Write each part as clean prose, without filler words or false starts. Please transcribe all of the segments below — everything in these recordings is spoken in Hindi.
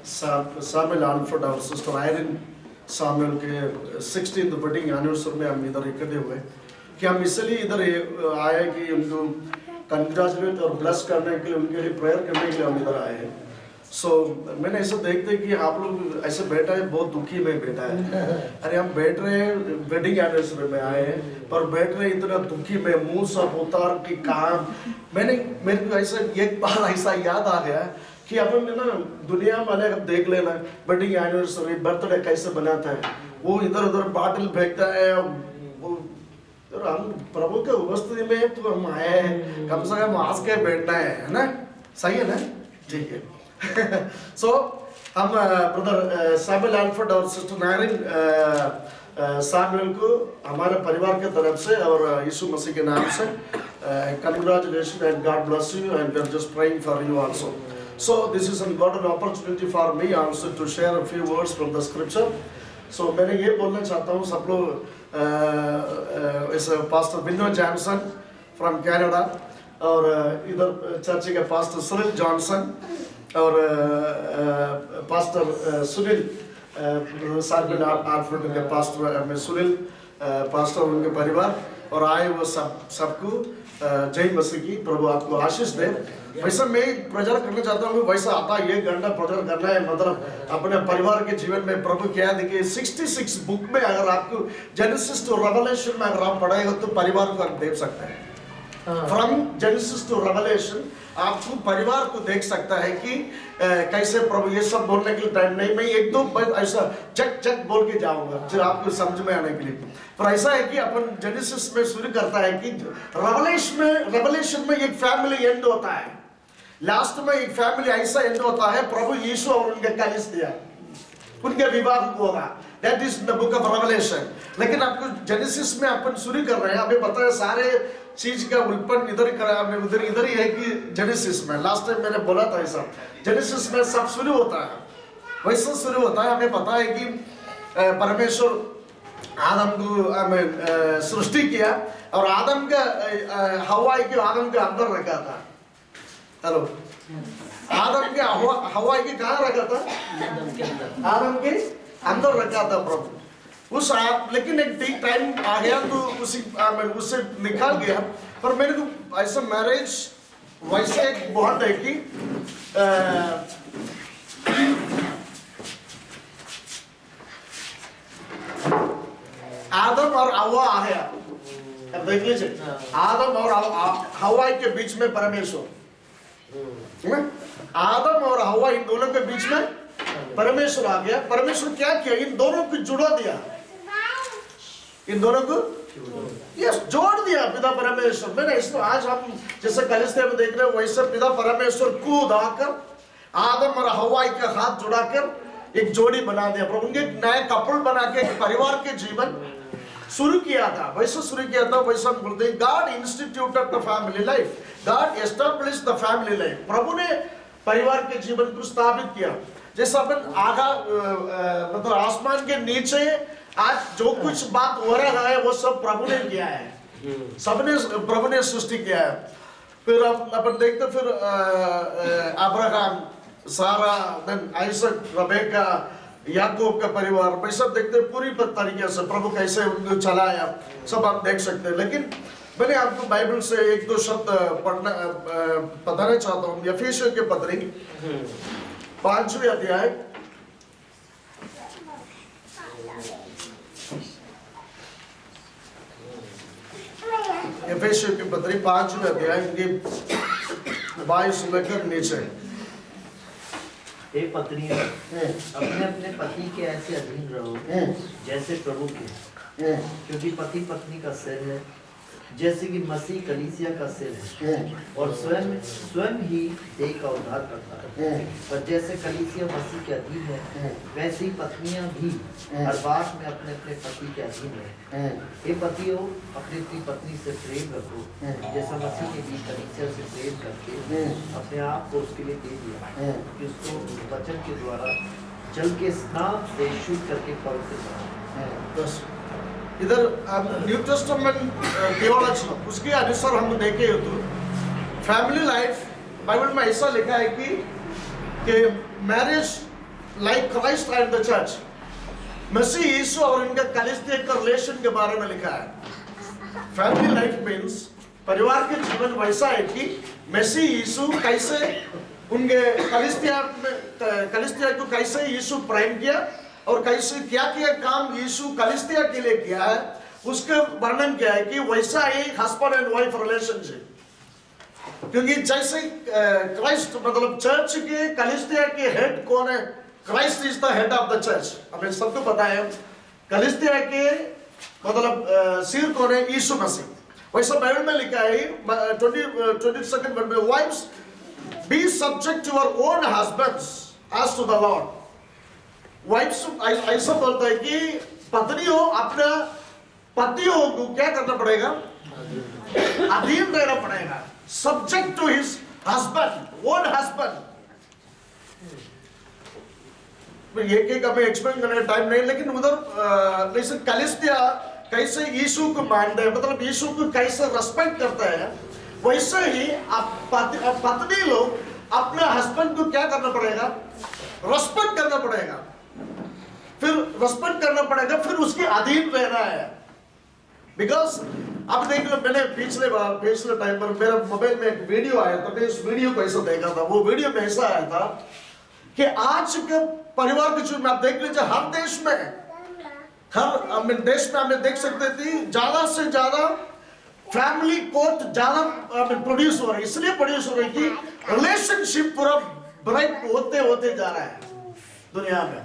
Samuel Alford और सिस्टर आयरन सामुएल के 16th वेडिंग एनिवर्सरी में हम इधर इकट्ठे हुए कि हम इसलिए इधर आए कि उनको कंग्रेचुलेट और ब्लेस करने के लिए, उनके लिए प्रेयर करने के लिए हम इधर आए हैं। सो मैंने ऐसा देखते कि आप लोग ऐसे बैठा है, बहुत दुखी में बैठा है। अरे हम बैठ रहे हैं, वेडिंग एनिवर्सरी में आए हैं, पर बैठ रहे इतना दुखी में, मुंह सब उतार के काम। मेरे को ऐसा एक बार ऐसा याद आ गया कि अपन ना दुनिया वाले अब देख लेना, वेडिंग एनिवर्सरी बर्थडे कैसे बनाता है, वो इधर उधर बाटल फेंकता है। तो हम प्रभु के उपस्थिति में तो हम आए हैं, कम से कम हंस के बैठना है ना? सही है ना? ठीक है। सो हम ब्रदर सैमुअल एल्फर्ड और सिस्टर नायरिन सैमुअल को हमारे परिवार के तरफ से और यीशु मसीह के नाम से congratulations and God bless you, and we are just praying for you also. So this is a golden opportunity for me also to share a few words from the scripture. So मैंने ये बोलना चाहता हूँ सब लोग, इस पास्टर विनो जैमसन फ्रॉम कनाडा और इधर चर्च के पास्टर सुनील जॉनसन और पास्टर सुनील सार्बिन आल्फ्रेड के पास्टर सुनील पास्टर उनके परिवार और आए वो सबको जय मसीह की, प्रभु आपको आशीष दे। वैसा मैं प्रचार करना चाहता हूँ, वैसा आता ये घंटा प्रचार करना है, मतलब अपने परिवार के जीवन में प्रभु क्या देखिए 66 बुक में अगर आपको जेनेसिस टू रेवलेशन में अगर आप पढ़ेगा तो परिवार को आप देख सकते हैं। फ्रॉम जेनेसिस टू रेवलेशन आपको परिवार को देख सकता है कि कैसे प्रभु, ये सब बोलने के लिए टाइम नहीं, मैं एक दो ऐसा चक चक बोल के जाऊंगा फिर आपको समझ में आने के लिए। पर ऐसा है कि अपन जेनेसिस में शुरू करता है कि रेवलेशन में एक फैमिली एंड होता है, लास्ट में एक फैमिली ऐसा एंड होता है, प्रभु यीशु और उनके कलीसिया उनके विवाह को होगा। That is the book of revelation. लेकिन आपको जेनेसिस में अपन शुरू कर रहे हैं, अभी पता है सारे चीज का उत्पन्न इधर ही करा आपने, इधर ही है कि जेनेसिस में लास्ट टाइम मैंने बोला था ऐसा, जेनेसिस में सब शुरू होता है, वैसा शुरू होता है। हमें पता है कि परमेश्वर आदम को सृष्टि किया और आदम का हवाई के आदम के अंदर रखा था। हेलो, आदम के हवाई के कहाँ रखा था? आदम के अंदर रखा था प्रभु उस लेकिन एक ठीक टाइम आ गया तो उससे निकाल गया। पर मेरे को ऐसा मैरिज वैसे एक बहुत है कि आदम और हवा आ गया, अब देख लीजिए, आदम और हवा के बीच में परमेश्वर, आदम और हवा इन दोनों के बीच में परमेश्वर आ गया। परमेश्वर क्या किया? इन दोनों को जुड़ा दिया, इन दोनों को यस जोड़ दिया पिता परमेश्वर। मैंने इसको आज हम जैसे कलीसिया में देख रहे हो वैसे पिता परमेश्वर कूद आकर आदम और हवा का हाथ जुड़ाकर एक जोड़ी बना दिया। प्रभु ने एक नया कपल बना के परिवार के जीवन शुरू किया था, वैसा शुरू किया था। वैसा हम बोलते हैं God instituted the family life, God established the family life. प्रभु ने परिवार के जीवन को स्थापित किया। जैसे अपन आगा मतलब आसमान के नीचे आज जो कुछ बात हो रहा है वो सब प्रभु ने किया है, सबने प्रभु ने सृष्टि किया है। फिर अपन देखते फिर अब्राहम, सारा, देन आइसक, रेबेका, याकूब का परिवार, भाई सब देखते पूरी तरीके से प्रभु कैसे उनको चलाया, सब आप देख सकते हैं। लेकिन मैंने आपको बाइबल से एक दो शब्द बताना चाहता हूँ। एफेसियों के पत्री 5वें अध्याय, एफेसियों की पत्री 5वें अध्याय के 22 लेकर नीचे। हे पत्नियों, अपने अपने पति के ऐसे अधीन रहो जैसे प्रभु के, क्योंकि पति पत्नी का सिर है, जैसे कि मसीह कलीसिया का सिर है और स्वयं ही देह का उद्धार करता है। पर जैसे कलीसिया मसीह के अधीन है, वैसे ही पत्नियां भी हर बात में अपने अपने पति के अधीन है। हे पतियों, अपनी पत्नी से प्रेम रखो, जैसा मसीह ने भी कलीसिया से प्रेम करके अपने आप को उसके लिए दे दिया, कि उसको वचन के द्वारा जल के स्नान से शुद्ध करके पवित्र बनाए। इधर न्यू टेस्टामेंट थियोलॉजी उसके अनुसार हम देखें तो फैमिली लाइफ बाइबल में ऐसा लिखा है कि marriage like Christ and the church. मसीह यीशु और इनका कलीसिया का रिलेशन के बारे में लिखा है। फैमिली लाइफ मीन्स परिवार के जीवन वैसा है कि मसीह यीशु कैसे उनके कलीसिया को कैसे यीशु प्रेम किया और कैसे क्या क्या काम यीशु कलीसिया के लिए किया है, उसका वर्णन किया है कि वैसा ही हस्बैंड एंड वाइफ रिलेशनशिप। क्योंकि जैसे क्राइस्ट मतलब चर्च के कलीसिया के हेड कौन है? Christ is the head of the church. हमें सबको पता है कलीसिया के मतलब सिर कौन है? यीशु मसीह। वैसा बाइबल में लिखा है 22nd वर्ष में, wives be subject to your own husbands as to the Lord. Wives ऐसा बोलता है कि पत्नियों अपना पतियों को क्या करना पड़ेगा? अधीन रहना पड़ेगा, subject to his husband, own husband. एक एक हमें एक्सप्लेन करने का टाइम नहीं, लेकिन उधर जैसे कलीसिया कैसे यीशु को मानते हैं, मतलब यीशु को कैसे रेस्पेक्ट करता है, वैसे ही पत्नी लोग अपने हस्बैंड को क्या करना पड़ेगा? रेस्पेक्ट करना पड़ेगा। फिर रेस्पेक्ट करना पड़ेगा, फिर उसके अधीन रहना है। बिकॉज अब देख लो, मैंने पिछले टाइम पर मेरा मोबाइल में एक वीडियो आया था, मैं उस वीडियो को ऐसा देखा था। वो वीडियो में ऐसा आया था कि आज के परिवार के जीवन में आप देख लीजिए, हर देश में हमें देख सकते थे ज्यादा से ज्यादा फैमिली कोर्ट ज्यादा प्रोड्यूस हो रही है। इसलिए प्रोड्यूस हो रही है कि रिलेशनशिप पूरा ब्रेक होते जा रहा है दुनिया में।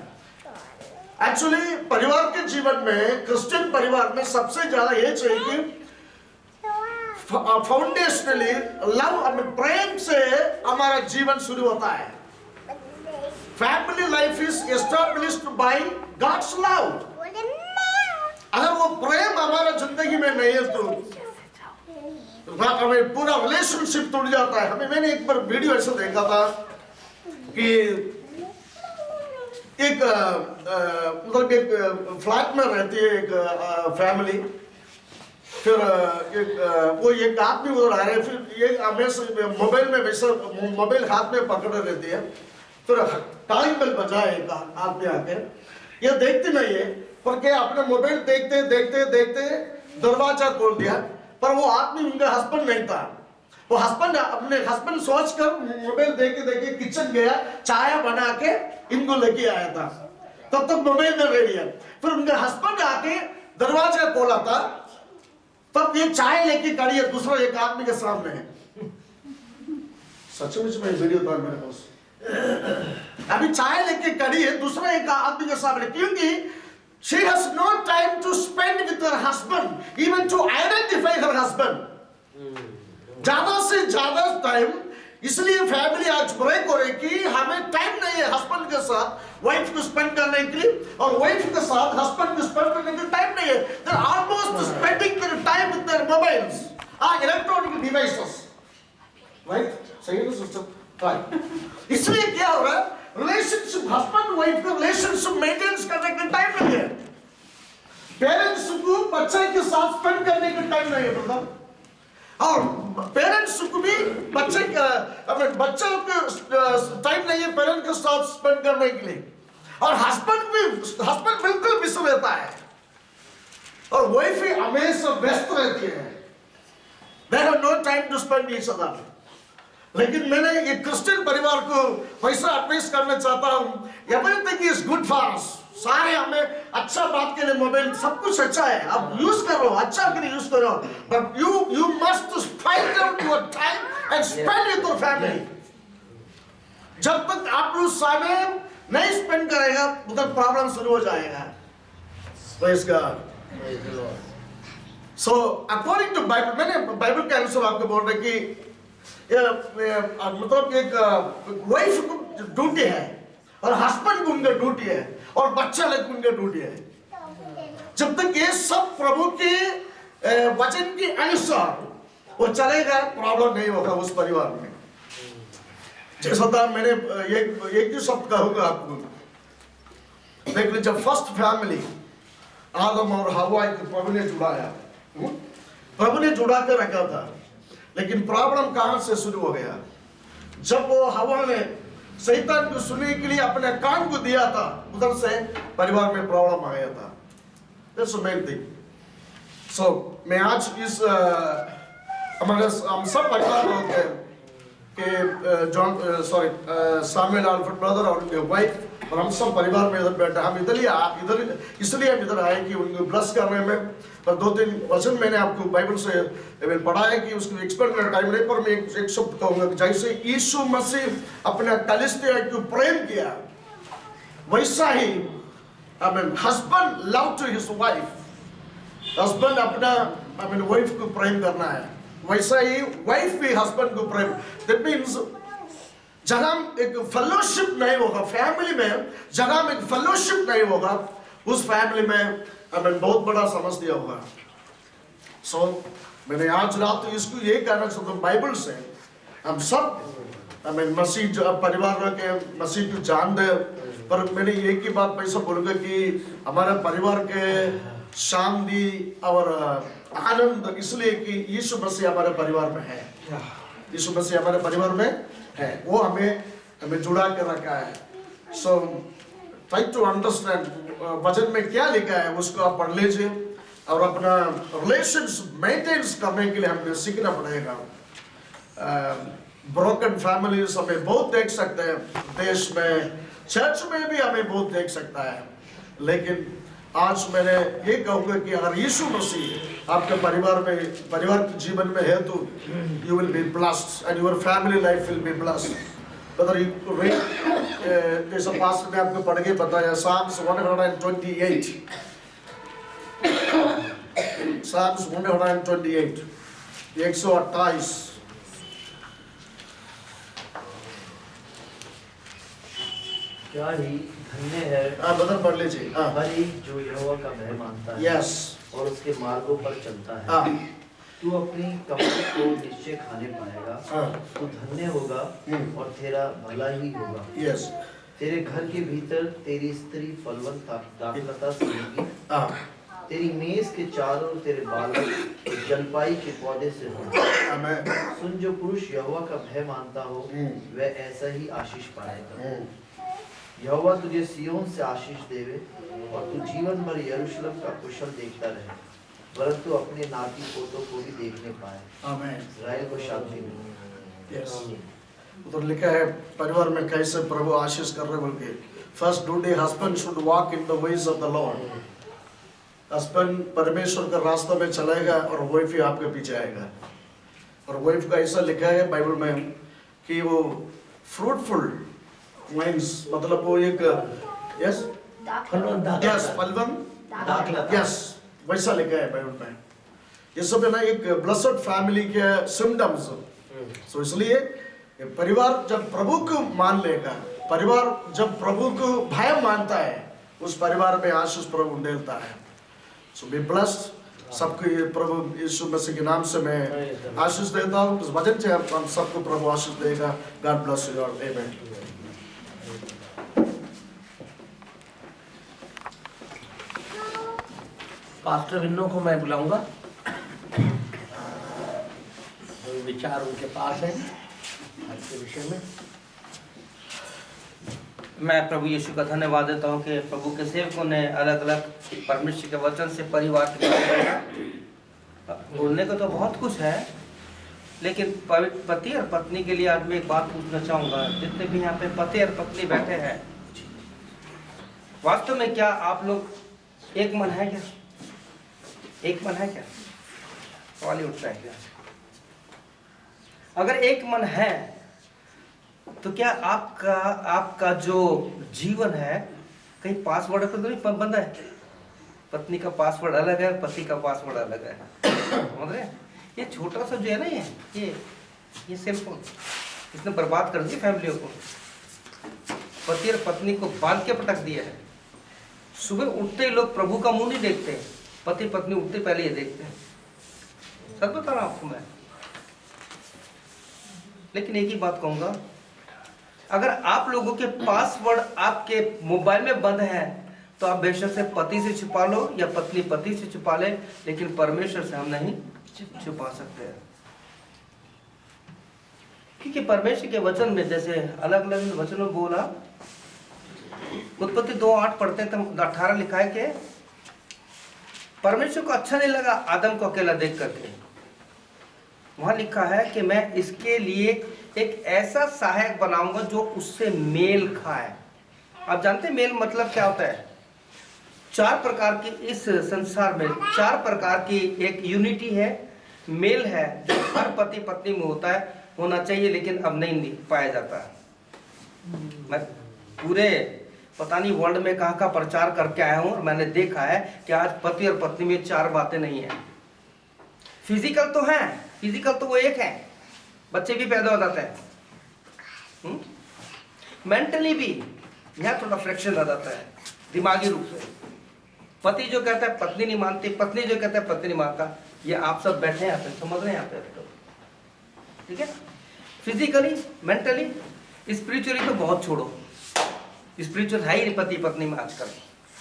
एक्चुअली परिवार के जीवन में, क्रिश्चियन परिवार में सबसे ज्यादा ये चाहिए कि फाउंडेशनली लव, प्रेम से हमारा जीवन शुरू होता है। Family life is established by God's love. अगर वो प्रेम हमारा जिंदगी में नहीं है तो हमें पूरा रिलेशनशिप टूट जाता है। मैंने एक बार वीडियो ऐसा देखा था कि एक मतलब एक फ्लैट में रहती है एक फैमिली, फिर वो एक आदमी उधर आ रहे हैं, फिर ये हमें मोबाइल में वैसा मोबाइल हाथ में पकड़े रहती है। फिर टाइम बेल बजा एक आदमी आके, ये देखती नहीं है पर क्या अपने मोबाइल देखते देखते देखते दरवाजा खोल दिया, पर वो आदमी उनका हस्बैंड नहीं था। वो हस्बैंड अपने हस्बैंड सोचकर मोबाइल देखे देखे किचन गया, चाय बना के इनको लेके आया था। तब तक मोबाइल में रेडी है। फिर उनके हस्बैंड आके दरवाजा खोला था, तब ये चाय लेके खड़ी है दूसरा एक आदमी के सामने है। सचमुच में वीडियो था मेरे पास। अभी चाय लेके खड़ी है दूसरा एक आदमी के सामने, क्योंकि she has no time to spend with her husband, even to identify her husband. ज्यादा से ज्यादा टाइम, इसलिए फैमिली आज ब्रेक हो रही कि हमें टाइम नहीं है हस्बैंड के साथ वाइफ को स्पेंड करने के लिए, और वाइफ के साथ हस्बैंड को स्पेंड करने के लिए टाइम नहीं है। They are almost spending their time with their mobiles or electronic devices. Right? सही है ना सिस्टर? Right. इसलिए क्या हो रहा है, रिलेशनशिप हस्बैंड वाइफ का रिलेशनशिप मेंटेनेंस करने के टाइम नहीं है। पेरेंट्स को बच्चे के साथ स्पेंड करने का टाइम नहीं है ब्रदर, और पेरेंट्स को भी बच्चे को टाइम नहीं है पेरेंट्स के साथ स्पेंड करने के लिए। और हस्बैंड बिल्कुल बिजी रहता है और वाइफ ही हमेशा व्यस्त रहती है। They have no time to spend each other. लेकिन मैंने ये क्रिश्चियन परिवार को वैसा एडवाइस करना चाहता हूँ, everything is good for us. सारे हमें अच्छा बात के लिए मोबाइल सब कुछ अच्छा है, आप यूज करो, अच्छा के लिए यूज करो, but you must find out your time and spend with your family. जब तक आप उस समय नहीं स्पेंड करेगा उधर प्रॉब्लम शुरू हो जाएगा। Praise God. So according to Bible, मैंने बाइबल के अनुसार आपको बोल रहे कि मतलब एक वाइफ को ड्यूटी है और हस्बैंड को उनका ड्यूटी है और बच्चा लोग उनका ड्यूटी है। जब तक ये सब प्रभु के वचन के अनुसार वो चलेगा, प्रॉब्लम नहीं होगा उस परिवार में। जैसा था मैंने एक ही शब्द कहूंगा आपको, देख लीजिए, फर्स्ट फैमिली आदम और हवा को प्रभु ने जुड़ाया, प्रभु ने जुड़ा कर रखा था। लेकिन प्रॉब्लम कहां से शुरू हो गया? जब वो हवा ने शैतान को सुनने के लिए अपने कान को दिया था, उधर से परिवार में प्रॉब्लम आ गया था। That's the main thing. So मैं आज इस हम सब परिवार लोग हैं कि सामुएल अल्फ्रेड ब्रदर और उनके वाइफ और हम सब परिवार में इधर बैठे। हम इधर इसलिए हम इधर आए कि उनको ब्लेस करने में। पर 2-3 वचन मैंने आपको बाइबल से पढ़ा है कि उसको एक्सप्लेन करने टाइम नहीं, पर मैं एक शब्द कहूंगा कि जैसे यीशु मसीह अपने कलीसिया को प्रेम किया, वैसा ही husband love to his wife, husband अपना वाइफ को प्रेम करना है, वैसा ही वाइफ भी हस्बैंड को प्रेम। दैट मीन्स जहां एक फेलोशिप नहीं होगा फैमिली में, जहां में एक फेलोशिप नहीं होगा, उस फैमिली में बहुत बड़ा समस्या होगा। सो मैंने आज रात इसको यही कहना चाहता हूँ, बाइबल से हम सब मसीह परिवार के मसीह को जान दे। पर मैंने एक ही बात पैसा बोलूंगा कि हमारे परिवार के शांति और आनंद इसलिए कि यीशु मसीह हमारे परिवार में है, यीशु मसीह हमारे परिवार में है, वो हमें जुड़ा के रखा है। सो ट्राई टू अंडरस्टैंड वचन में क्या लिखा है, उसको आप पढ़ लीजिए और अपना रिलेशंस मेंटेन्स करने के लिए हमें सीखना पड़ेगा। ब्रोकन फैमिलीज हमें बहुत देख सकते हैं देश में, चर्च में भी हमें बहुत देख सकता है। लेकिन आज मैंने ये कहूँगा कि अगर यीशु मसीह आपके परिवार के जीवन में है तो you will be blessed and your family life will be blessed. अगर जैसा पास्ट में आपको पढ़ के बताया Psalms 128, Psalms 128, 128। क्या ही धन्य है बदल पढ़ लीजिए हरि जो यहोवा का भय मानता है यस और उसके मार्गों पर चलता है। तू अपनी कमाई को निश्चय खाने पाएगा, तू धन्य होगा और तेरा भला ही होगा। यस तेरे घर के भीतर तेरी स्त्री फलवंत दाखलता सेगी, तेरी मेज के चारों तेरे बालक जलपाई के पौधे से होंगे। सुन, जो पुरुष यहोवा का भय मानता हो वह ऐसा ही आशीष पाएगा। यहोवा तुझे सिय्योन से आशीष देवे और तू जीवन भर यरूशलेम का कुशल देखता रहे, परंतु अपने नाती पोतों को भी देखने पाए। आमीन। इस्राएल को शांति मिले। यस उधर लिखा है परिवार में कैसे प्रभु आशीष कर रहे बोल के। First duty husband should walk in the ways of the Lord. Husband परमेश्वर का रास्ता में चलेगा और वाइफ ही आपके पीछे आएगा। और वाइफ का ऐसा लिखा है बाइबल में कि वो फ्रूटफुल वाइन्स, मतलब वो एक यस फलवंत यस वैसा लिखा है बाइबल में। ये सब है ना एक ब्लेस्ड फैमिली के सिम्टम्स। सो इसलिए परिवार जब प्रभु को मान लेगा, परिवार जब प्रभु को भय मानता है, उस परिवार में आशीष प्रभु देता है। सो बी ब्लेस्ड। सबको ये प्रभु यीशु मसीह के नाम से मैं आशीष देता हूँ। इस वचन से हम सबको प्रभु आशीष देगा। God bless you all. आमीन। पास्टर विन्नो को मैं बुलाऊंगा, विचार उनके पास है आज के विषय में। मैं प्रभु यीशु का धन्यवाद देता हूँ कि प्रभु के सेवकों ने अलग अलग परमेश्वर के वचन से परिवार के बोलने को तो बहुत कुछ है, लेकिन पति और पत्नी के लिए आज मैं एक बात पूछना चाहूँगा। जितने भी यहाँ पे पति और पत्नी बैठे हैं, वास्तव में क्या आप लोग एक मन है क्या? एक मन है क्या? सवाल ही उठता है क्या? अगर एक मन है तो क्या आपका जो जीवन है कहीं पासवर्ड पर तो नहीं बंधा है? पत्नी का पासवर्ड अलग है, पति का पासवर्ड अलग है। समझ रहे हैं? ये छोटा सा जो है ना, ये सेलफोन इसने बर्बाद कर दी फैमिलियों को। पति और पत्नी को बांध के पटक दिया है। सुबह उठते ही लोग प्रभु का मुंह नहीं देखते हैं, पति पत्नी उठते पहले ये देखते हैं। सच बता रहा हूं आपको मैं। लेकिन एक ही बात कहूंगा, अगर आप लोगों के पासवर्ड आपके मोबाइल में बंद है तो आप बेशक से पति से छुपा लो या पत्नी पति से छुपा ले, लेकिन परमेश्वर से हम नहीं छुपा सकते हैं। क्योंकि परमेश्वर के वचन में जैसे अलग अलग वचनों में बोला, उत्पत्ति 2:8 पढ़ते हैं तो 18 लिखा है कि परमेश्वर को अच्छा नहीं लगा आदम को अकेला देख करके। वहां लिखा है कि मैं इसके लिए एक ऐसा सहायक बनाऊंगा जो उससे मेल खाए। आप जानते हैं मेल मतलब क्या होता है? 4 प्रकार की इस संसार में 4 प्रकार की एक यूनिटी है, मेल है, जो हर पति पत्नी में होता है, होना चाहिए, लेकिन अब नहीं पाया जाता है। मैं पूरे पता नहीं वर्ल्ड में कहाँ का प्रचार करके आया हूँ और मैंने देखा है कि आज पति और पत्नी में 4 बातें नहीं है। फिजिकल तो है, फिजिकल तो वो एक है, बच्चे भी पैदा हो जाते हैं। मेंटली भी यहाँ थोड़ा फ्रिक्शन आ जाता है, दिमागी रूप से। पति जो कहता है पत्नी नहीं मानती, पत्नी जो कहता है पत्नी नहीं मानता। ये आप सब बैठे हैं, आप समझ रहे हैं आप तो, ठीक है। फिजिकली, मेंटली, स्पिरिचुअली तो बहुत छोड़ो, स्पिरिचुअल है ही नहीं पति पत्नी में आजकल,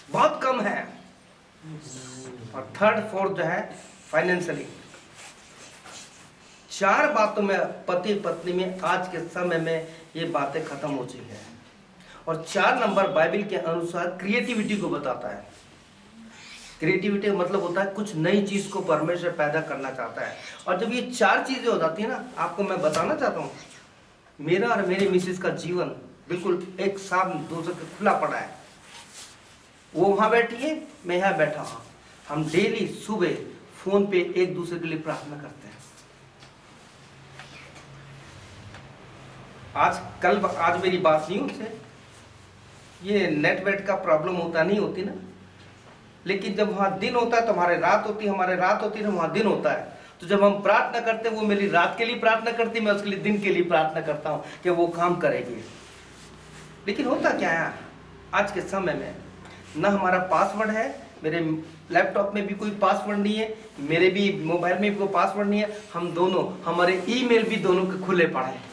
बहुत कम है। और 3rd 4th जो है फाइनेंशियली। 4 बातों में पति पत्नी में आज के समय में ये बातें खत्म हो चुकी है। और 4 नंबर बाइबल के अनुसार क्रिएटिविटी को बताता है। क्रिएटिविटी का मतलब होता है कुछ नई चीज को परमेश्वर पैदा करना चाहता है। और जब ये 4 चीजें हो जाती है ना, आपको मैं बताना चाहता हूँ, मेरा और मेरी मिसेस का जीवन बिल्कुल एक साथ दूसरे के खुला पड़ा है। वो वहां बैठी है, मैं यहाँ बैठा हूँ। हम डेली सुबह फोन पे एक दूसरे के लिए प्रार्थना करते हैं। आज मेरी बात नहीं उनसे, ये नेट वेट का प्रॉब्लम होता नहीं होती ना, लेकिन जब वहां दिन होता है तो हमारे रात होती है, हमारे रात होती है वहां दिन होता है। तो जब हम प्रार्थना करते हैं, वो मेरी रात के लिए प्रार्थना करती, मैं उसके लिए दिन के लिए प्रार्थना करता हूँ कि वो काम करेगी। लेकिन होता क्या है आज के समय में, ना हमारा पासवर्ड है, मेरे लैपटॉप में भी कोई पासवर्ड नहीं है, मेरे भी मोबाइल में भी कोई पासवर्ड नहीं है। हम दोनों, हमारे ईमेल भी दोनों के खुले पड़े हैं,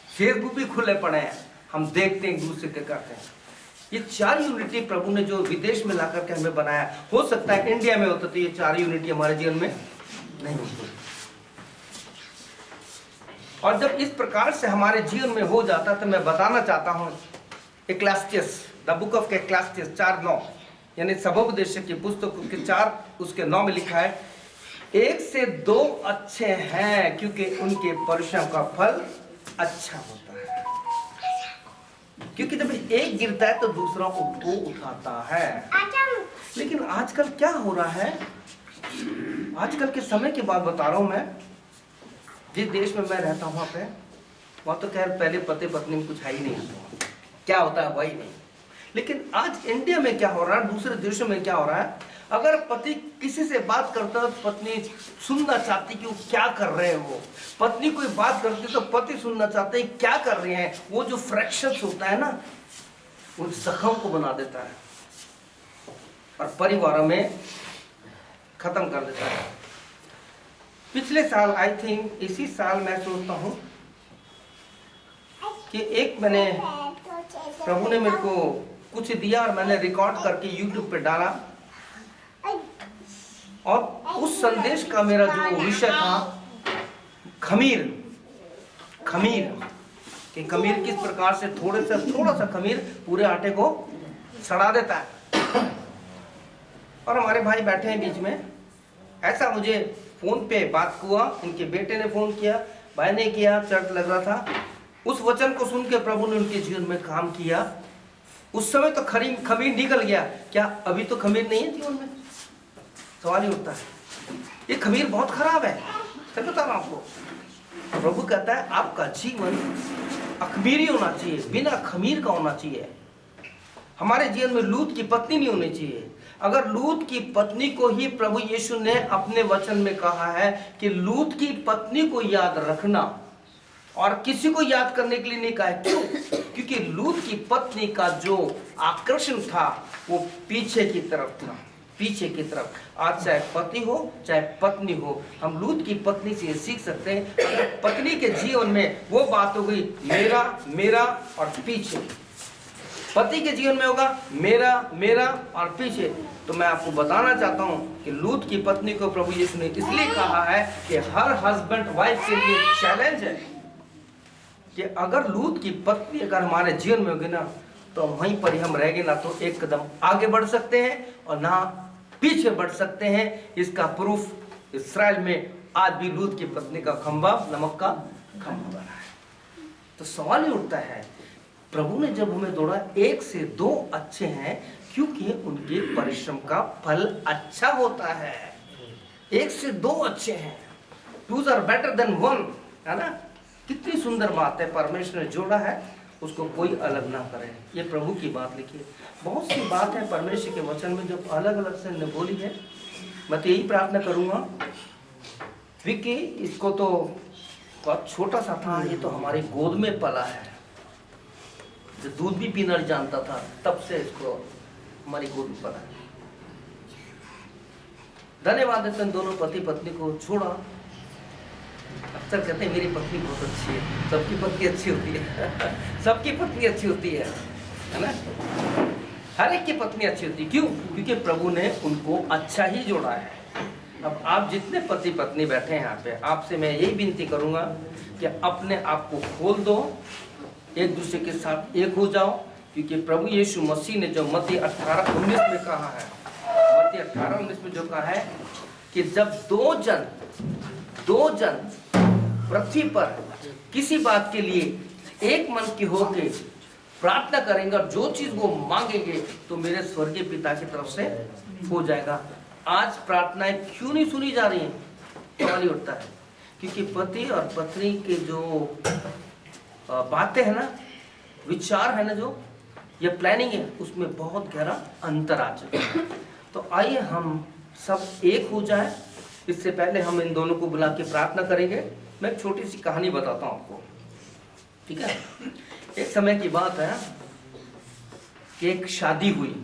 फेसबुक भी खुले पड़े हैं, हम देखते हैं एक दूसरे के करते हैं। ये 4 यूनिटी प्रभु ने जो विदेश में ला करके हमें बनाया, हो सकता है इंडिया में होता तो ये 4 यूनिटी हमारे जीवन में नहीं होती। और जब इस प्रकार से हमारे जीवन में हो जाता तो मैं बताना चाहता हूं, इक्लेसियास, द बुक ऑफ इक्लेसियास 4:9, यानी सबोपदेशक की पुस्तक के 4 उसके 9 में लिखा है, 1 से 2 अच्छे हैं क्योंकि उनके परिश्रम का फल अच्छा होता है। क्योंकि जब एक गिरता है तो दूसरा उसको उठाता है। लेकिन आजकल क्या हो रहा है, आजकल के समय की बात बता रहा हूं मैं, जिस देश में मैं रहता हूं वहां तो खैर पहले पति पत्नी में कुछ है ही नहीं, क्या होता है वही नहीं। लेकिन आज इंडिया में क्या हो रहा है, दूसरे देशों में क्या हो रहा है, अगर पति किसी से बात करता है तो पत्नी सुनना चाहती कि वो क्या कर रहे हैं। वो पत्नी कोई बात करती तो पति सुनना चाहते हैं क्या कर रहे हैं। वो जो फ्रैक्शंस होता है ना, वो जख्म को बना देता है और परिवारों में खत्म कर देता है। पिछले साल, आई थिंक इसी साल, मैं सोचता हूँ कि एक मैंने, प्रभु ने मेरे को कुछ दिया और मैंने रिकॉर्ड करके यूट्यूब पे डाला। और उस संदेश का मेरा जो विषय था खमीर, कि खमीर किस प्रकार से थोड़ा सा खमीर पूरे आटे को सड़ा देता है। और हमारे भाई बैठे हैं बीच में, ऐसा मुझे फोन पे बात हुआ, उनके बेटे ने फोन किया, भाई ने किया, चर्च लग रहा था। उस वचन को सुन के प्रभु ने उनके जीवन में काम किया। उस समय तो खमीर निकल गया, क्या अभी तो खमीर नहीं है जीवन में? सवाल ही उठता है। ये खमीर बहुत खराब है, सच बता रहा हूं आपको। प्रभु कहता है आपका जीवन अखमीरी होना चाहिए, बिना खमीर का होना चाहिए। हमारे जीवन में लूत की पत्नी नहीं होनी चाहिए। अगर लूत की पत्नी को ही प्रभु यीशु ने अपने वचन में कहा है कि लूत की पत्नी को याद रखना, और किसी को याद करने के लिए नहीं कहा है। क्यों? क्योंकि लूत की पत्नी का जो आकर्षण था वो पीछे की तरफ था, पीछे की तरफ। आज चाहे पति हो चाहे पत्नी हो, हम लूत की पत्नी से सीख सकते हैं। अगर पत्नी के जीवन में वो बात हो गई मेरा मेरा और पीछे, पति के जीवन में होगा मेरा मेरा और पीछे, तो मैं आपको बताना चाहता हूं कि लूत की पत्नी को प्रभु यीशु ने इसलिए कहा है कि हर हस्बैंड वाइफ के लिए चैलेंज है। कि अगर लूत की पत्नी अगर हमारे जीवन में होगी ना, तो वहीं पर ही हम रहेंगे, ना तो एक कदम आगे बढ़ सकते हैं और ना पीछे बढ़ सकते हैं। इसका प्रूफ इस्राएल में आज भी लूत की पत्नी का खंभा, नमक का खंभा बना है। तो सवाल ही उठता है, प्रभु ने जब हमें दौड़ा, 1 से 2 अच्छे हैं क्योंकि उनके परिश्रम का फल अच्छा होता है। 1 से 2 अच्छे हैं, 2 आर बेटर देन 1, है ना। कितनी सुंदर बात है, परमेश्वर ने जोड़ा है उसको कोई अलग ना करे। ये प्रभु की बात लिखी है। बहुत सी बात है परमेश्वर के वचन में जो अलग अलग से ने बोली है। मैं तो यही प्रार्थना करूंगा, विकी इसको तो बहुत छोटा सा था, ये तो हमारी गोद में पला है, जो दूध भी पीना जानता था तब से इसको हमारी गोद में पला है। धन्यवाद है तुम दोनों पति पत्नी को छोड़ा। अक्सर कहते हैं मेरी पत्नी बहुत अच्छी है, सबकी पत्नी अच्छी होती है सबकी पत्नी अच्छी होती है ना। हर एक की पत्नी अच्छी होती है। क्यों? क्योंकि प्रभु ने उनको अच्छा ही जोड़ा है। अब आप जितने पति पत्नी बैठे हैं यहाँ पे, आपसे मैं यही विनती करूंगा कि अपने आप को खोल दो, एक दूसरे के साथ एक हो जाओ। क्योंकि प्रभु यीशु मसीह ने जो मत्ती 18:19 में कहा है, मत्ती 18:19 में जो कहा है कि जब दो जन पृथ्वी पर किसी बात के लिए एक मन की होके प्रार्थना करेंगे और जो चीज वो मांगेंगे तो मेरे स्वर्गीय पिता की तरफ से हो जाएगा। आज प्रार्थनाएं क्यों नहीं सुनी जा रही हैं? सवाल ही उठता है। क्योंकि पति और पत्नी के जो बातें है ना, विचार है ना, जो ये प्लानिंग है, उसमें बहुत गहरा अंतर आ चुका है। तो आइए हम सब एक हो जाए। इससे पहले हम इन दोनों को बुला के प्रार्थना करेंगे। मैं एक छोटी सी कहानी बताता हूँ आपको, ठीक है। एक समय की बात है कि एक शादी हुई,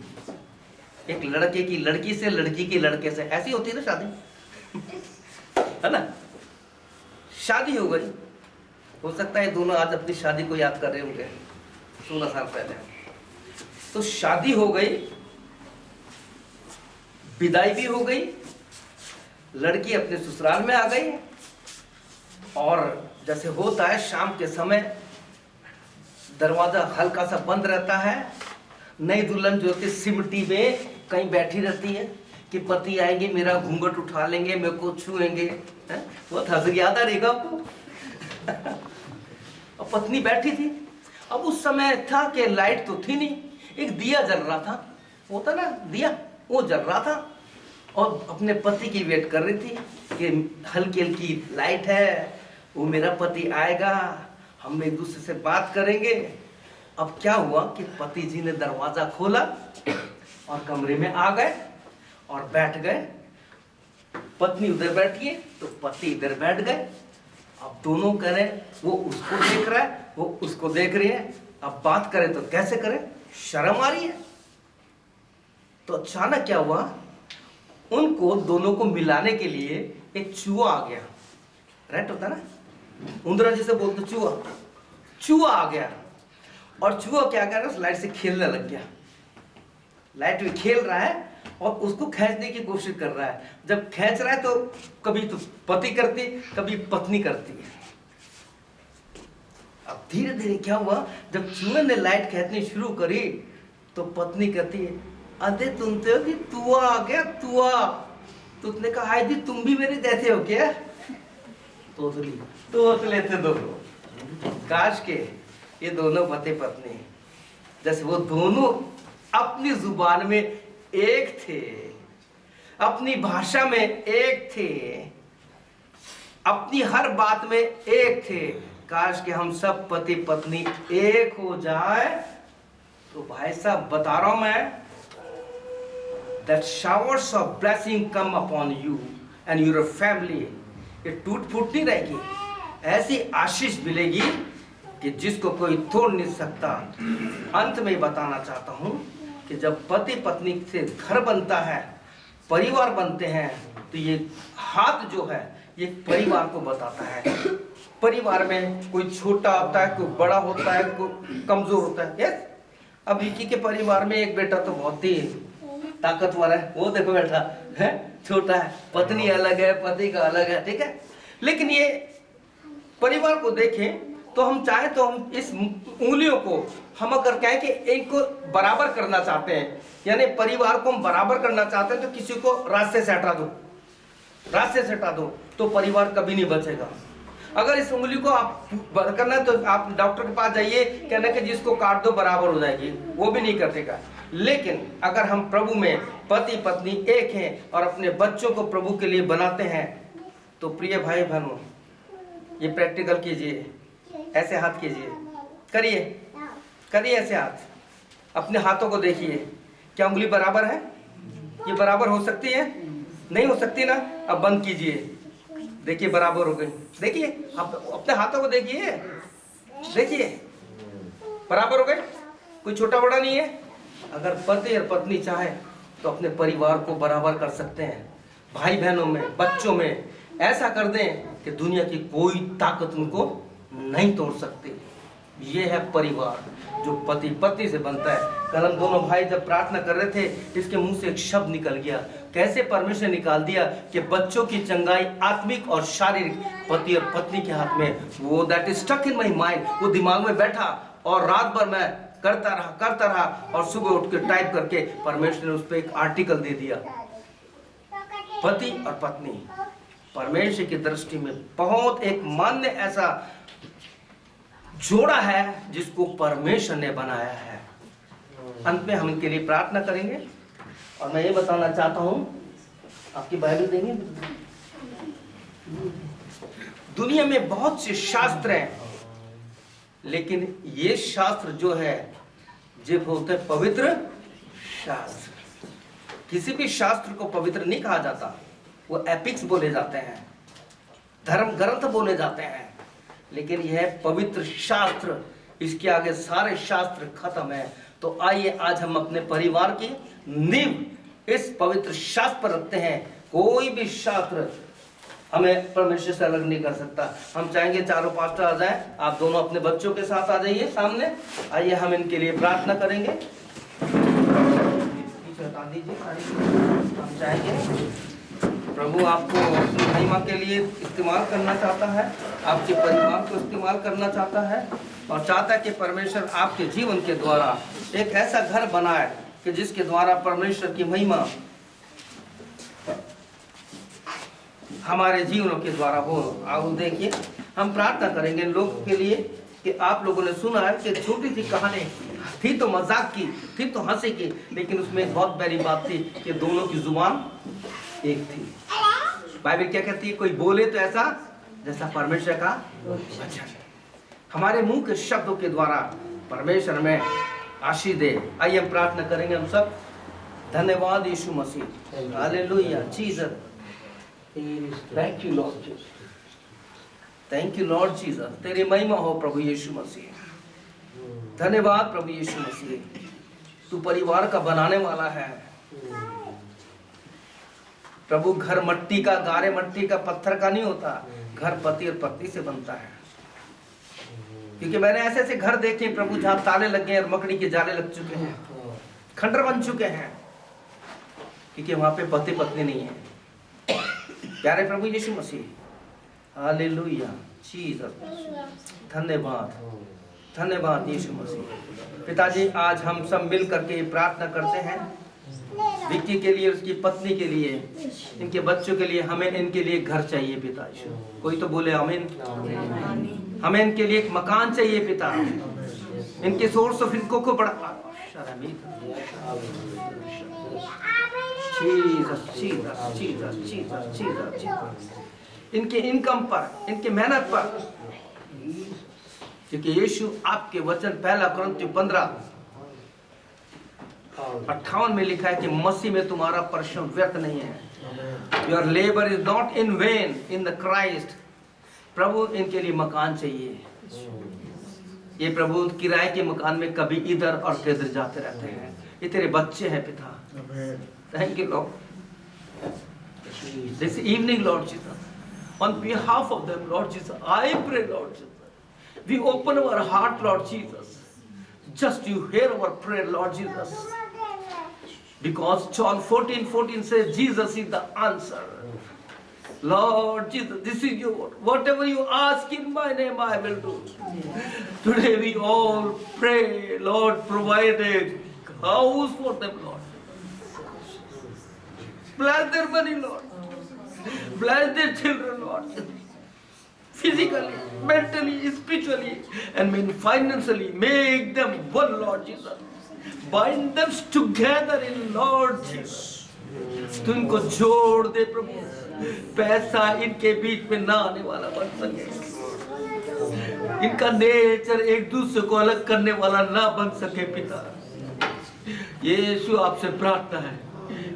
एक लड़के की लड़की से, लड़की की लड़के से। ऐसी होती है ना शादी है ना। शादी हो गई, हो सकता है दोनों आज अपनी शादी को याद कर रहे होंगे 16 साल पहले। तो शादी हो गई, विदाई भी हो गई, लड़की अपने ससुराल में आ गई। और जैसे होता है शाम के समय दरवाजा हल्का सा बंद रहता है। नई दुल्हन जो होती सिमटी में कहीं बैठी रहती है कि पति आएंगे, मेरा घूंघट उठा लेंगे, मेरे को छुएंगे। बहुत हंसी याद आ रही आपको और पत्नी बैठी थी। अब उस समय था कि लाइट तो थी नहीं, एक दिया जल रहा था, होता ना दिया, वो जल रहा था और अपने पति की वेट कर रही थी कि हल्की हल्की लाइट है, वो मेरा पति आएगा, हम एक दूसरे से बात करेंगे। अब क्या हुआ कि पति जी ने दरवाजा खोला और कमरे में आ गए और बैठ गए। पत्नी उधर बैठी है तो पति इधर बैठ गए। अब दोनों करें, वो उसको देख रहा है, वो उसको देख रही है। अब बात करें तो कैसे करें, शर्म आ रही है। तो अचानक क्या हुआ, उनको दोनों को मिलाने के लिए एक चूहा आ गया। रैट होता ना, उंदरा जिसे बोलते चूहा आ गया। और चूहा क्या कर रहा है, लाइट से खेलने लग गया। लाइट में खेल रहा है और उसको खींचने की कोशिश कर रहा है। जब खींच रहा है तो कभी तो पति करती, कभी पत्नी करती है। अब धीरे धीरे क्या हुआ, जब चूहे ने लाइट खींचनी शुरू करी तो पत्नी कहती है, अरे तुम तो भी तुआ आ गया, तुआ। तो उसने कहा, हाय दी तुम भी मेरे जैसे हो क्या? तोतले थे दोनों। काश के ये दोनों पति पत्नी जैसे वो दोनों अपनी जुबान में एक थे, अपनी भाषा में एक थे, अपनी हर बात में एक थे। काश के हम सब पति पत्नी एक हो जाए तो भाई साहब बता रहा हूं मैं, that showers of blessing come upon you and your family। ये टूट फूट नहीं रहेगी, ऐसी आशीष मिलेगी कि जिसको कोई तोड़ नहीं सकता। अंत में बताना चाहता हूं कि जब पति पत्नी से घर बनता है, परिवार बनते हैं, तो ये हाथ जो है ये परिवार को बताता है। परिवार में कोई छोटा होता है, कोई बड़ा होता है, कोई कमजोर होता है। यस, अब विकी के परिवार में एक बेटा तो बहुत ही ताकतवर है, वो देखो बैठा है, छोटा है, पत्नी अलग है, पति का अलग है, ठीक है। लेकिन ये परिवार को देखें तो हम चाहे तो हम इस उंगलियों को हम अगर कहें कि इनको बराबर करना चाहते हैं, यानी परिवार को हम बराबर करना चाहते हैं, तो किसी को रास्ते से हटा दो, रास्ते से हटा दो, तो परिवार कभी नहीं बचेगा। अगर इस उंगली को आप करना है तो आप डॉक्टर के पास जाइए, कहना कि जिसको काट दो बराबर हो जाएगी, वो भी नहीं कर देगा। लेकिन अगर हम प्रभु में पति पत्नी एक हैं और अपने बच्चों को प्रभु के लिए बनाते हैं, तो प्रिय भाई बहनों, ये प्रैक्टिकल कीजिए, ऐसे हाथ कीजिए, करिए करिए ऐसे हाथ, अपने हाथों को देखिए, क्या उंगली बराबर है? ये बराबर हो सकती है? नहीं हो सकती ना। अब बंद कीजिए, देखिए बराबर हो गई। देखिए आप अपने हाथों को देखिए, देखिए बराबर हो गए, कोई छोटा बड़ा नहीं है। अगर पति और पत्नी चाहे तो अपने परिवार को बराबर कर सकते हैं, भाई बहनों में, बच्चों में ऐसा कर दें कि दुनिया की कोई ताकत उनको नहीं तोड़ सकती। ये है परिवार जो पति पत्नी से बनता है। कल हम दोनों भाई जब प्रार्थना कर रहे थे, इसके मुंह से एक शब्द निकल गया, कैसे परमेश्वर निकाल दिया कि बच्चों की चंगाई आत्मिक और शारीरिक पति और पत्नी के हाथ में। वो that is stuck in my mind, वो दिमाग में बैठा और रात भर मैं करता रहा और सुबह उठ के टाइप करके परमेश्वर ने उस पर एक आर्टिकल दे दिया। पति और पत्नी परमेश्वर की दृष्टि में बहुत एक मान्य ऐसा जोड़ा है जिसको परमेश्वर ने बनाया है। अंत में हम इनके लिए प्रार्थना करेंगे। और मैं ये बताना चाहता हूं, आपकी बाइबल देंगे? दुनिया में बहुत से शास्त्र हैं, लेकिन ये शास्त्र जो है जो होते हैं पवित्र शास्त्र। किसी भी शास्त्र को पवित्र नहीं कहा जाता, वो एपिक्स बोले जाते हैं, धर्म ग्रंथ बोले जाते हैं। लेकिन यह पवित्र शास्त्र, इसके आगे सारे शास्त्र खत्म है। तो आइए आज हम अपने परिवार की नींव इस पवित्र शास्त्र पर रखते हैं। कोई भी शास्त्र हमें परमेश्वर से अलग नहीं कर सकता। हम चाहेंगे चारों पास्टर आ जाएं, आप दोनों अपने बच्चों के साथ आ जाइए सामने। आइए हम इनके लिए प्रार्थना करेंगे। पीछे हटा दीजिए। हम चाहेंगे प्रभु आपको अपनी महिमा के लिए इस्तेमाल करना चाहता है, आपके परिवार को इस्तेमाल करना चाहता है और चाहता है कि परमेश्वर आपके जीवन के द्वारा एक ऐसा घर बनाए कि जिसके द्वारा परमेश्वर की महिमा हमारे जीवनों के द्वारा हो। आओ देखिए, हम प्रार्थना करेंगे इन लोगों के लिए कि आप लोगों ने सुना है कि छोटी सी कहानी थी, तो मजाक की थी, तो हंसी की, लेकिन उसमें एक बहुत बड़ी बात थी कि दोनों की जुबान एक थी। बाइबल क्या कहती है? कोई बोले तो ऐसा जैसा परमेश्वर का वचन। हमारे मुंह के शब्दों के द्वारा परमेश्वर में आशीष दे। आइए हम प्रार्थना करेंगे हम सब। धन्यवाद Yeshu Masih, hallelujah Jesus, thank you Lord Jesus, thank you Lord Jesus. तेरी महिमा हो प्रभु यीशु मसीह। धन्यवाद प्रभु यीशु मसीह, तू परिवार का बनाने वाला है प्रभु। घर मट्टी का, गारे मट्टी का, पत्थर का नहीं होता, घर पति और पत्नी से बनता है। क्योंकि मैंने ऐसे ऐसे घर देखे प्रभु जहां ताले लग गए और मकड़ी के जाले लग चुके हैं, खंडर बन चुके हैं, क्योंकि वहां पे पति पत्नी नहीं है। प्यारे प्रभु यीशु मसीह, हालेलुया जीसस, धन्यवाद धन्यवाद यीशु मसीह। पिताजी आज हम सब मिल करके प्रार्थना करते हैं विक्की के लिए, उसकी पत्नी के लिए, इनके बच्चों के लिए। हमें इनके लिए घर चाहिए पिता यीशु। कोई तो बोले आमीन। हमें इनके लिए एक मकान चाहिए पिता। इनके सोर्स ऑफ इनको को बड़ा इनके इनकम पर, इनके मेहनत पर, क्योंकि यीशु आपके वचन 1 कुरिन्थियों 15:58 में लिखा है कि मसीह में तुम्हारा परिश्रम व्यर्थ नहीं है। Your labour is not in vain in the Christ. प्रभु इनके लिए मकान चाहिए। ये प्रभु किराए के मकान में कभी इधर और किधर जाते रहते हैं। ये तेरे बच्चे हैं पिता। Thank you Lord. This evening Lord Jesus, on behalf of them Lord Jesus, I pray Lord Jesus, we open our heart Lord Jesus, just you hear our prayer Lord Jesus, because John 14:14 says Jesus is the answer. Lord Jesus, this is your word. Whatever you ask in my name, I will do. Today we all pray, Lord, provide a house for them, Lord. Bless their money, Lord. Bless their children, Lord. Physically, mentally, spiritually, and financially, make them one, Lord Jesus. Bind them together in Lord Jesus. तू इनको जोड़ दे प्रभु, पैसा इनके बीच में ना आने वाला बन सके, इनका नेचर एक दूसरे को अलग करने वाला ना बन सके पिता। यीशु आपसे प्रार्थना है,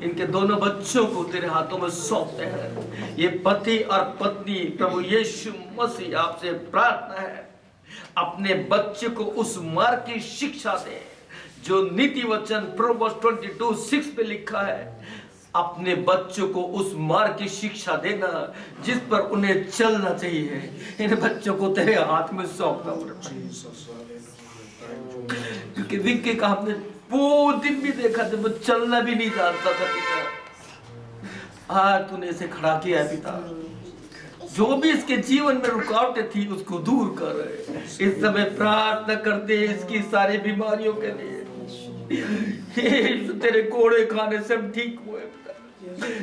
इनके दोनों बच्चों को तेरे हाथों में सौंपते हैं। ये पति और पत्नी प्रभु यीशु मसीह आपसे प्रार्थना है, अपने बच्चे को उस मार्ग की शिक्षा दे जो नीति वचन प्रोवर्ब्स 22:6 पे लिखा है। अपने बच्चों को उस मार्ग की शिक्षा देना जिस पर उन्हें चलना चाहिए। इन बच्चों को तेरे हाथ में सौंपना पड़ता है, क्योंकि विक्की का हमने वो दिन भी देखा जब वो चलना भी नहीं जानता था पिता। आज तूने इसे खड़ा किया है पिता, जो भी इसके जीवन में रुकावटें थी उसको दूर कर। इस समय प्रार्थना करते इसकी सारी बीमारियों के लिए, तेरे कोड़े खाने से हम ठीक हुए।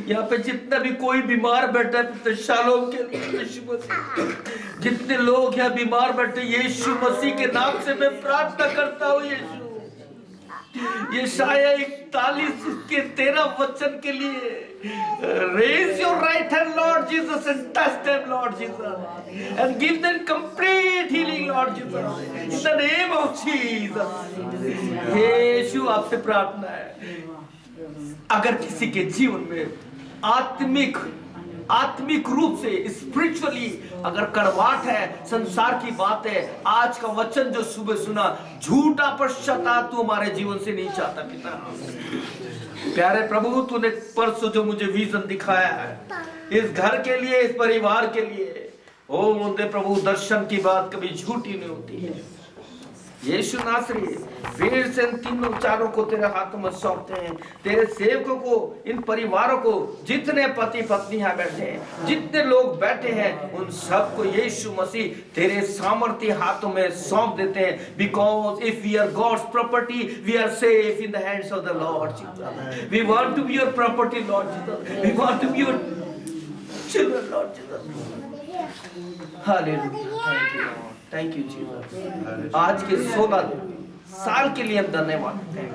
यहाँ पे जितना भी कोई बीमार बैठा है शालोम के लिए यीशु मसीह, जितने लोग यहाँ बीमार बैठे यीशु मसीह के नाम से मैं प्रार्थना करता हूँ। यीशु यशाया 41 के 13 वचन के लिए, raise your right hand Lord Jesus and touch them Lord Jesus and give them complete healing Lord Jesus in the name of Jesus। यीशु आपसे प्रार्थना है, अगर किसी के जीवन में आत्मिक रूप से स्पिरिचुअली अगर कड़वाहट है, संसार की बात है, आज का वचन जो सुबह सुना, झूठा पश्चाताप तू हमारे जीवन से नहीं चाहता पिता। प्यारे प्रभु, तूने परसों जो मुझे विजन दिखाया है इस घर के लिए, इस परिवार के लिए, ओ मुझे प्रभु दर्शन की बात कभी झूठी नहीं होती है। यीशु नासरी, फिर से इन तीनों चारों को तेरे हाथों में सौंपते हैं। तेरे सेवकों को, इन परिवारों को, जितने पति पत्नी यहाँ बैठे हैं, जितने लोग बैठे हैं, उन सबको यीशु मसीह तेरे सामर्थ्य हाथों में सौंप देते हैं। Because if we are God's property, we are safe in the hands of the Lord Jesus. We want to be your property, Lord Jesus. We want to be your children, Lord Jesus. Hallelujah. Thank you, Jesus. आज के 16 साल के लिए हम धन्यवाद हैं।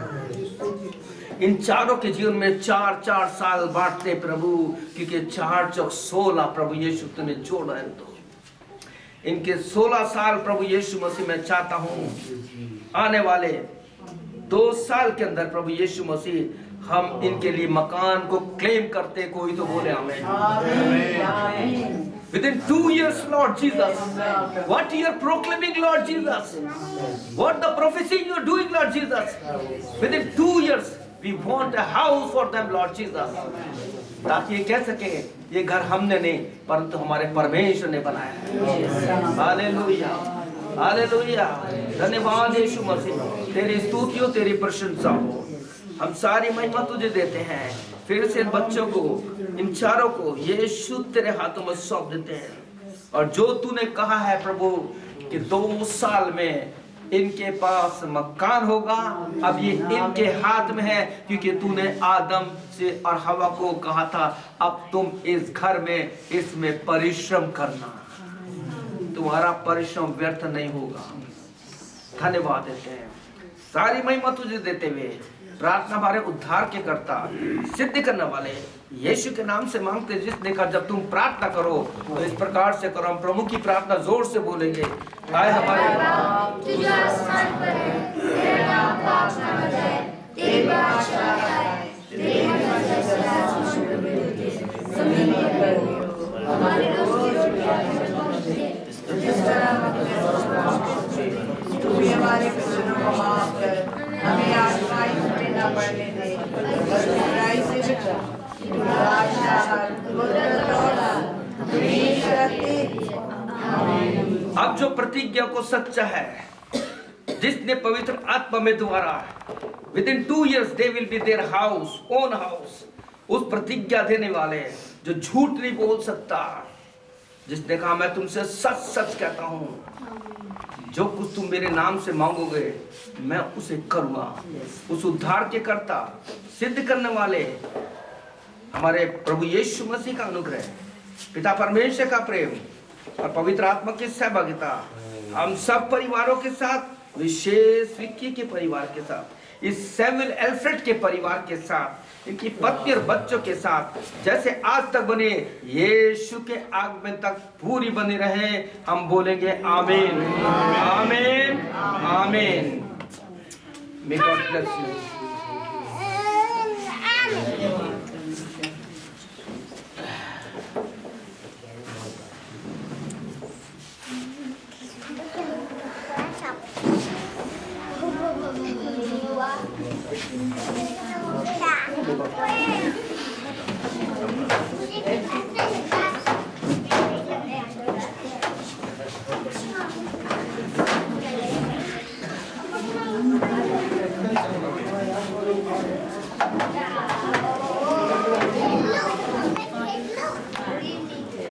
इन चारों के जीवन में 4-4 साल बांटते प्रभु, क्योंकि 4 चौक 16 प्रभु यीशु तूने जोड़ा है। तो इनके 16 साल प्रभु यीशु मसीह मैं चाहता हूँ आने वाले 2 साल के अंदर प्रभु यीशु मसीह हम इनके लिए मकान को क्लेम करते, कोई तो बोले आमीन। Within 2 years, Lord Jesus, what you are proclaiming, Lord Jesus, what the prophecy you are doing, Lord Jesus, within 2 years, we want a house for them, Lord Jesus, ताकि ये कह सके ये घर हमने नहीं परंतु हमारे परमेश्वर ने बनाया है। हालेलुया, हालेलुया, धन्यवाद यीशु मसीह, तेरी स्तुति हो, तेरी प्रशंसा हो। हम सारी महिमा तुझे देते हैं। फिर से इन बच्चों को, इन चारों को यीशु तेरे हाथों में सौंप देते हैं। और जो तूने कहा है प्रभु कि 2 साल में इनके पास मकान होगा, अब ये इनके हाथ में है, क्योंकि तूने आदम से और हवा को कहा था अब तुम इस घर में इसमें परिश्रम करना, तुम्हारा परिश्रम व्यर्थ नहीं होगा। धन्यवाद देते हैं, सारी महिमा तुझे देते हुए प्रार्थना हमारे उद्धार के कर्ता, सिद्ध करने वाले यीशु के नाम से मांगते, जिसने कहा जब तुम प्रार्थना करो तो इस प्रकार से करो। हम प्रभु की प्रार्थना जोर से बोलेंगे। आए हमारे हमें आसमाई में न पड़ने दे, बस बुराई से अब जो प्रतिज्ञा को सच्चा है, जिसने पवित्र आत्मा में द्वारा within 2 years they will be their house, own house, उस प्रतिज्ञा देने वाले जो झूठ नहीं बोल सकता, जिसने कहा मैं तुमसे सच सच कहता हूं, जो कुछ तुम मेरे नाम से मांगोगे मैं उसे करूंगा। उस उद्धार के कर्ता, सिद्ध करने वाले हमारे प्रभु यीशु मसीह का अनुग्रह, पिता परमेश्वर का प्रेम और पवित्र आत्मा की सहभागिता हम सब परिवारों के साथ, विशेष विक्की के परिवार के साथ, इस सैमुअल एल्फ्रेड के परिवार के साथ, इनकी पत्नी और बच्चों के साथ जैसे आज तक बने, यीशु के आगमन तक पूरी बनी रहे। हम बोलेंगे आमीन, आमीन, आमीन। May God bless you. Dạ.